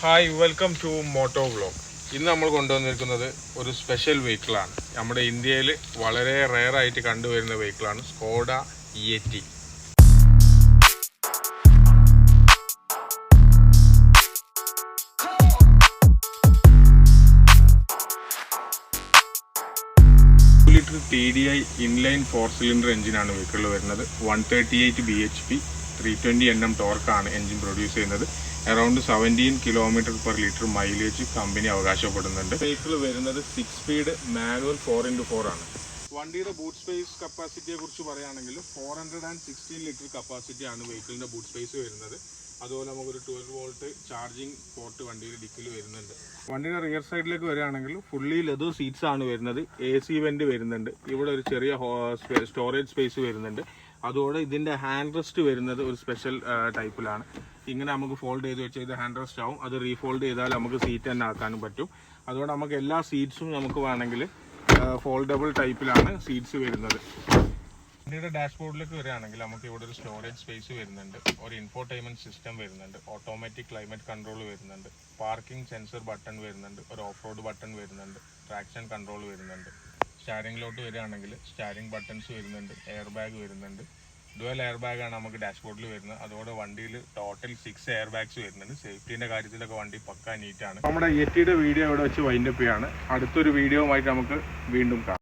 Hi welcome to moto vlog. ഇന്ന് നമ്മൾ കൊണ്ടുവന്നിരിക്കുന്നത് ഒരു സ്പെഷ്യൽ വെഹിക്കിളാണ്. നമ്മുടെ ഇന്ത്യയിൽ വളരെ റെയർ ആയിട്ട് കണ്ടുവരുന്ന വെഹിക്കിളാണ് Skoda Yeti. Litre TDI inline four cylinder എഞ്ചിനാണ് വെഹിക്കിളിൽ വരുന്നത്. 138 bhp 320 Nm ടോർക്കാണ് എഞ്ചിൻ പ്രൊഡ്യൂസ് ചെയ്യുന്നത്. അറൌണ്ട് 17 km/ലിറ്റർ മൈലേജ് കമ്പനി അവകാശപ്പെടുന്നുണ്ട്. വെഹിക്കിൾ വരുന്നത് 6 സ്പീഡ് മാനുവൽ 4x4 ആണ്. വണ്ടിയുടെ ബൂട്ട് സ്പേസ് കപ്പാസിറ്റിയെ കുറിച്ച് പറയുകയാണെങ്കിൽ 416 ലിറ്റർ കപ്പാസിറ്റിയാണ് വെഹിക്കിളിൻ്റെ ബൂട്ട് സ്പേസ് വരുന്നത്. അതുപോലെ നമുക്കൊരു 12 വോൾട്ട് ചാർജിങ് പോർട്ട് വണ്ടിയുടെ ഡിക്കിൽ വരുന്നുണ്ട്. വണ്ടിയുടെ റിയർ സൈഡിലേക്ക് വരികയാണെങ്കിൽ ഫുള്ളി ലെതർ സീറ്റ്സ് ആണ് വരുന്നത്. AC വെന്റ് വരുന്നുണ്ട്. ഇവിടെ ഒരു ചെറിയ സ്റ്റോറേജ് സ്പേസ് വരുന്നുണ്ട്. അതോടെ ഇതിൻ്റെ ഹാൻഡ് റെസ്റ്റ് വരുന്നത് ഒരു സ്പെഷ്യൽ ടൈപ്പിലാണ്. ഇങ്ങനെ നമുക്ക് ഫോൾഡ് ചെയ്ത് വെച്ചാൽ ഇത് ഹാൻഡ് റെസ്റ്റ് ആവും. അത് റീഫോൾഡ് ചെയ്താൽ നമുക്ക് സീറ്റ് തന്നെ ആക്കാനും പറ്റും. അതുകൊണ്ട് നമുക്ക് എല്ലാ സീറ്റ്സും നമുക്ക് വേണമെങ്കിൽ ഫോൾഡബിൾ ടൈപ്പിലാണ് സീറ്റ്സ് വരുന്നത്. വണ്ടിയുടെ ഡാഷ്ബോർഡിലേക്ക് വരികയാണെങ്കിൽ നമുക്ക് ഇവിടെ ഒരു സ്റ്റോറേജ് സ്പേസ് വരുന്നുണ്ട്. ഒരു ഇൻഫോർടൈൻമെന്റ് സിസ്റ്റം വരുന്നുണ്ട്. ഓട്ടോമാറ്റിക് ക്ലൈമറ്റ് കൺട്രോൾ വരുന്നുണ്ട്. പാർക്കിംഗ് സെൻസർ ബട്ടൺ വരുന്നുണ്ട്. ഒരു ഓഫ് റോഡ് ബട്ടൺ വരുന്നുണ്ട്. ട്രാക്ഷൻ കൺട്രോൾ വരുന്നുണ്ട്. സ്റ്റാരിങ്ങിലോട്ട് വരികയാണെങ്കിൽ സ്റ്റാരിങ് ബട്ടൺസ് വരുന്നുണ്ട്. എയർ ബാഗ് വരുന്നുണ്ട്. ഡുവൽ എയർ ബാഗാണ് നമുക്ക് ഡാഷ്ബോർഡിൽ വരുന്നത്. അതോടെ വണ്ടിയിൽ ടോട്ടൽ 6 എയർ ബാഗ്സ് വരുന്നുണ്ട്. സേഫ്റ്റിൻ്റെ കാര്യത്തിലൊക്കെ വണ്ടി പക്കാ നീറ്റാണ്. നമ്മുടെ യെറ്റിയുടെ വീഡിയോ ഇവിടെ വെച്ച് വൈൻഡപ്പ് ചെയ്യാണ്. അടുത്തൊരു വീഡിയോയുമായിട്ട് നമുക്ക് വീണ്ടും കാണാം.